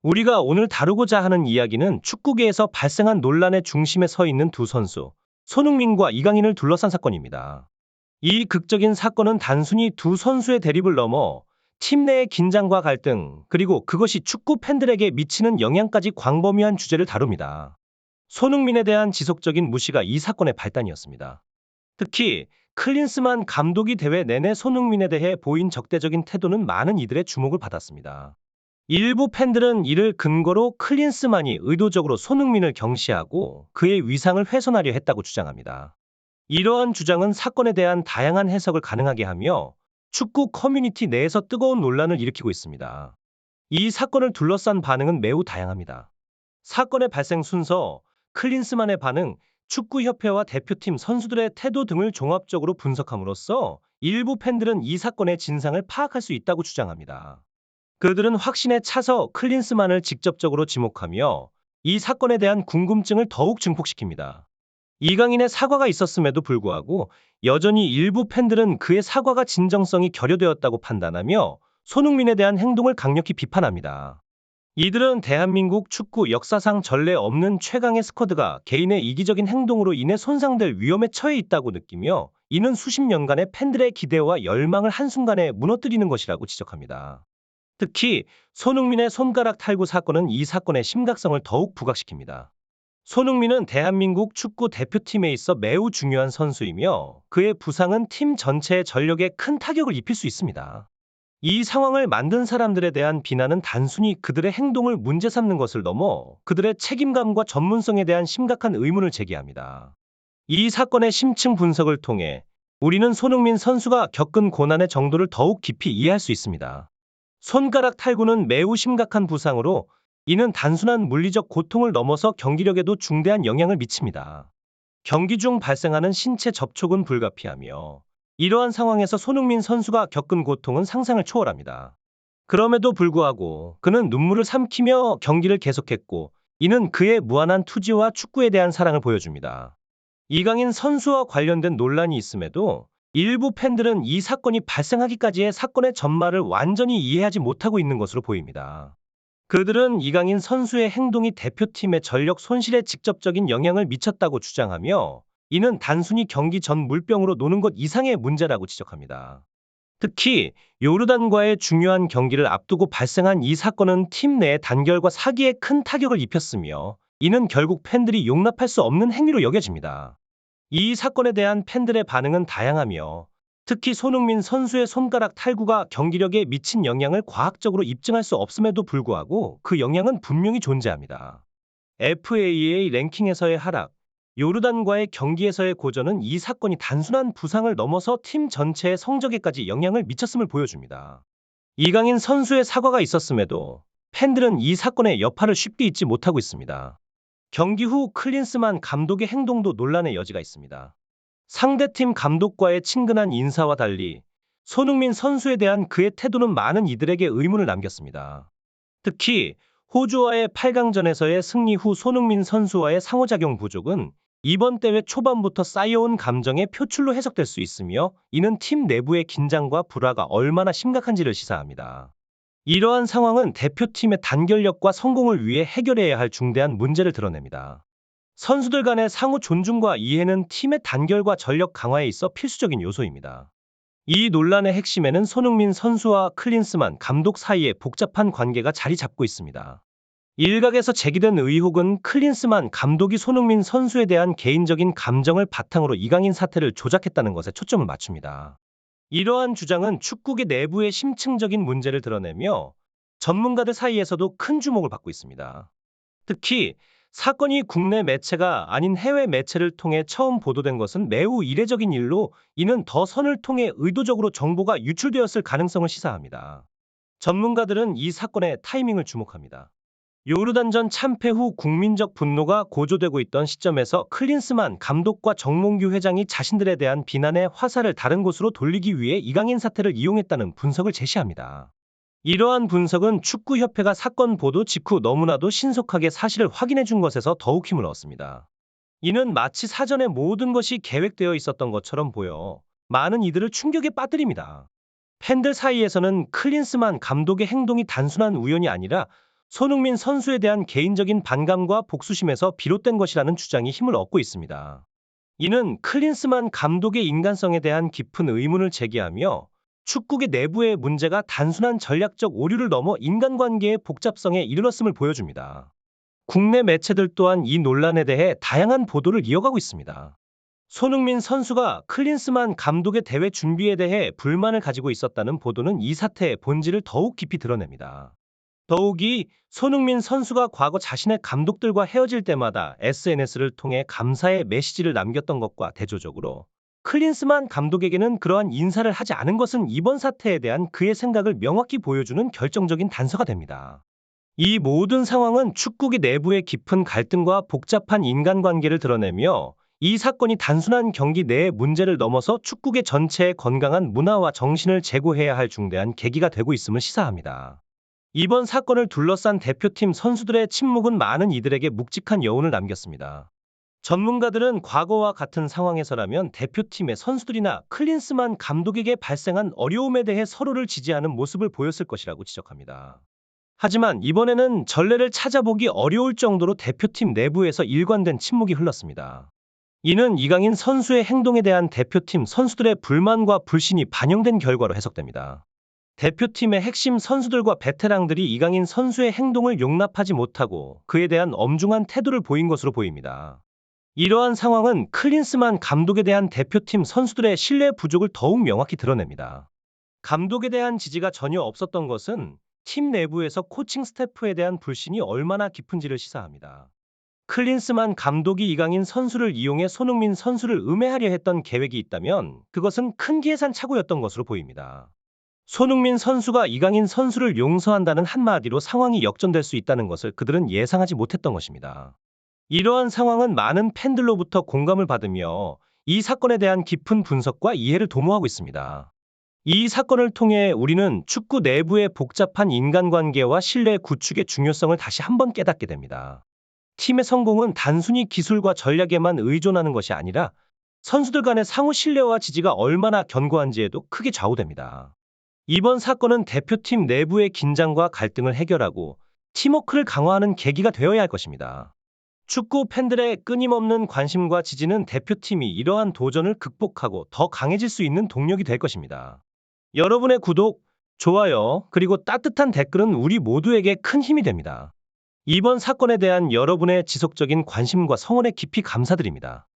우리가 오늘 다루고자 하는 이야기는 축구계에서 발생한 논란의 중심에 서 있는 두 선수, 손흥민과 이강인을 둘러싼 사건입니다. 이 극적인 사건은 단순히 두 선수의 대립을 넘어 팀 내의 긴장과 갈등, 그리고 그것이 축구 팬들에게 미치는 영향까지 광범위한 주제를 다룹니다. 손흥민에 대한 지속적인 무시가 이 사건의 발단이었습니다. 특히 클린스만 감독이 대회 내내 손흥민에 대해 보인 적대적인 태도는 많은 이들의 주목을 받았습니다. 일부 팬들은 이를 근거로 클린스만이 의도적으로 손흥민을 경시하고 그의 위상을 훼손하려 했다고 주장합니다. 이러한 주장은 사건에 대한 다양한 해석을 가능하게 하며 축구 커뮤니티 내에서 뜨거운 논란을 일으키고 있습니다. 이 사건을 둘러싼 반응은 매우 다양합니다. 사건의 발생 순서, 클린스만의 반응, 축구협회와 대표팀 선수들의 태도 등을 종합적으로 분석함으로써 일부 팬들은 이 사건의 진상을 파악할 수 있다고 주장합니다. 그들은 확신에 차서 클린스만을 직접적으로 지목하며 이 사건에 대한 궁금증을 더욱 증폭시킵니다. 이강인의 사과가 있었음에도 불구하고 여전히 일부 팬들은 그의 사과가 진정성이 결여되었다고 판단하며 손흥민에 대한 행동을 강력히 비판합니다. 이들은 대한민국 축구 역사상 전례 없는 최강의 스쿼드가 개인의 이기적인 행동으로 인해 손상될 위험에 처해 있다고 느끼며 이는 수십 년간의 팬들의 기대와 열망을 한순간에 무너뜨리는 것이라고 지적합니다. 특히 손흥민의 손가락 탈구 사건은 이 사건의 심각성을 더욱 부각시킵니다. 손흥민은 대한민국 축구 대표팀에 있어 매우 중요한 선수이며 그의 부상은 팀 전체의 전력에 큰 타격을 입힐 수 있습니다. 이 상황을 만든 사람들에 대한 비난은 단순히 그들의 행동을 문제 삼는 것을 넘어 그들의 책임감과 전문성에 대한 심각한 의문을 제기합니다. 이 사건의 심층 분석을 통해 우리는 손흥민 선수가 겪은 고난의 정도를 더욱 깊이 이해할 수 있습니다. 손가락 탈구는 매우 심각한 부상으로 이는 단순한 물리적 고통을 넘어서 경기력에도 중대한 영향을 미칩니다. 경기 중 발생하는 신체 접촉은 불가피하며 이러한 상황에서 손흥민 선수가 겪은 고통은 상상을 초월합니다. 그럼에도 불구하고 그는 눈물을 삼키며 경기를 계속했고 이는 그의 무한한 투지와 축구에 대한 사랑을 보여줍니다. 이강인 선수와 관련된 논란이 있음에도 일부 팬들은 이 사건이 발생하기까지의 사건의 전말을 완전히 이해하지 못하고 있는 것으로 보입니다. 그들은 이강인 선수의 행동이 대표팀의 전력 손실에 직접적인 영향을 미쳤다고 주장하며 이는 단순히 경기 전 물병으로 노는 것 이상의 문제라고 지적합니다. 특히 요르단과의 중요한 경기를 앞두고 발생한 이 사건은 팀 내 단결과 사기에 큰 타격을 입혔으며 이는 결국 팬들이 용납할 수 없는 행위로 여겨집니다. 이 사건에 대한 팬들의 반응은 다양하며 특히 손흥민 선수의 손가락 탈구가 경기력에 미친 영향을 과학적으로 입증할 수 없음에도 불구하고 그 영향은 분명히 존재합니다. FAA 랭킹에서의 하락, 요르단과의 경기에서의 고전은 이 사건이 단순한 부상을 넘어서 팀 전체의 성적에까지 영향을 미쳤음을 보여줍니다. 이강인 선수의 사과가 있었음에도 팬들은 이 사건의 여파를 쉽게 잊지 못하고 있습니다. 경기 후 클린스만 감독의 행동도 논란의 여지가 있습니다. 상대팀 감독과의 친근한 인사와 달리 손흥민 선수에 대한 그의 태도는 많은 이들에게 의문을 남겼습니다. 특히 호주와의 8강전에서의 승리 후 손흥민 선수와의 상호작용 부족은 이번 대회 초반부터 쌓여온 감정의 표출로 해석될 수 있으며 이는 팀 내부의 긴장과 불화가 얼마나 심각한지를 시사합니다. 이러한 상황은 대표팀의 단결력과 성공을 위해 해결해야 할 중대한 문제를 드러냅니다. 선수들 간의 상호 존중과 이해는 팀의 단결과 전력 강화에 있어 필수적인 요소입니다. 이 논란의 핵심에는 손흥민 선수와 클린스만 감독 사이의 복잡한 관계가 자리 잡고 있습니다. 일각에서 제기된 의혹은 클린스만 감독이 손흥민 선수에 대한 개인적인 감정을 바탕으로 이강인 사태를 조작했다는 것에 초점을 맞춥니다. 이러한 주장은 축구계 내부의 심층적인 문제를 드러내며 전문가들 사이에서도 큰 주목을 받고 있습니다. 특히 사건이 국내 매체가 아닌 해외 매체를 통해 처음 보도된 것은 매우 이례적인 일로 이는 더 선을 통해 의도적으로 정보가 유출되었을 가능성을 시사합니다. 전문가들은 이 사건의 타이밍을 주목합니다. 요르단전 참패 후 국민적 분노가 고조되고 있던 시점에서 클린스만 감독과 정몽규 회장이 자신들에 대한 비난의 화살을 다른 곳으로 돌리기 위해 이강인 사태를 이용했다는 분석을 제시합니다. 이러한 분석은 축구협회가 사건 보도 직후 너무나도 신속하게 사실을 확인해 준 것에서 더욱 힘을 얻습니다. 이는 마치 사전에 모든 것이 계획되어 있었던 것처럼 보여 많은 이들을 충격에 빠뜨립니다. 팬들 사이에서는 클린스만 감독의 행동이 단순한 우연이 아니라 손흥민 선수에 대한 개인적인 반감과 복수심에서 비롯된 것이라는 주장이 힘을 얻고 있습니다. 이는 클린스만 감독의 인간성에 대한 깊은 의문을 제기하며 축구계 내부의 문제가 단순한 전략적 오류를 넘어 인간관계의 복잡성에 이르렀음을 보여줍니다. 국내 매체들 또한 이 논란에 대해 다양한 보도를 이어가고 있습니다. 손흥민 선수가 클린스만 감독의 대회 준비에 대해 불만을 가지고 있었다는 보도는 이 사태의 본질을 더욱 깊이 드러냅니다. 더욱이 손흥민 선수가 과거 자신의 감독들과 헤어질 때마다 SNS를 통해 감사의 메시지를 남겼던 것과 대조적으로 클린스만 감독에게는 그러한 인사를 하지 않은 것은 이번 사태에 대한 그의 생각을 명확히 보여주는 결정적인 단서가 됩니다. 이 모든 상황은 축구계 내부의 깊은 갈등과 복잡한 인간관계를 드러내며 이 사건이 단순한 경기 내의 문제를 넘어서 축구계 전체의 건강한 문화와 정신을 재고해야 할 중대한 계기가 되고 있음을 시사합니다. 이번 사건을 둘러싼 대표팀 선수들의 침묵은 많은 이들에게 묵직한 여운을 남겼습니다. 전문가들은 과거와 같은 상황에서라면 대표팀의 선수들이나 클린스만 감독에게 발생한 어려움에 대해 서로를 지지하는 모습을 보였을 것이라고 지적합니다. 하지만 이번에는 전례를 찾아보기 어려울 정도로 대표팀 내부에서 일관된 침묵이 흘렀습니다. 이는 이강인 선수의 행동에 대한 대표팀 선수들의 불만과 불신이 반영된 결과로 해석됩니다. 대표팀의 핵심 선수들과 베테랑들이 이강인 선수의 행동을 용납하지 못하고 그에 대한 엄중한 태도를 보인 것으로 보입니다. 이러한 상황은 클린스만 감독에 대한 대표팀 선수들의 신뢰 부족을 더욱 명확히 드러냅니다. 감독에 대한 지지가 전혀 없었던 것은 팀 내부에서 코칭 스태프에 대한 불신이 얼마나 깊은지를 시사합니다. 클린스만 감독이 이강인 선수를 이용해 손흥민 선수를 음해하려 했던 계획이 있다면 그것은 큰 계산착오였던 것으로 보입니다. 손흥민 선수가 이강인 선수를 용서한다는 한마디로 상황이 역전될 수 있다는 것을 그들은 예상하지 못했던 것입니다. 이러한 상황은 많은 팬들로부터 공감을 받으며 이 사건에 대한 깊은 분석과 이해를 도모하고 있습니다. 이 사건을 통해 우리는 축구 내부의 복잡한 인간관계와 신뢰 구축의 중요성을 다시 한번 깨닫게 됩니다. 팀의 성공은 단순히 기술과 전략에만 의존하는 것이 아니라 선수들 간의 상호 신뢰와 지지가 얼마나 견고한지에도 크게 좌우됩니다. 이번 사건은 대표팀 내부의 긴장과 갈등을 해결하고 팀워크를 강화하는 계기가 되어야 할 것입니다. 축구 팬들의 끊임없는 관심과 지지는 대표팀이 이러한 도전을 극복하고 더 강해질 수 있는 동력이 될 것입니다. 여러분의 구독, 좋아요, 그리고 따뜻한 댓글은 우리 모두에게 큰 힘이 됩니다. 이번 사건에 대한 여러분의 지속적인 관심과 성원에 깊이 감사드립니다.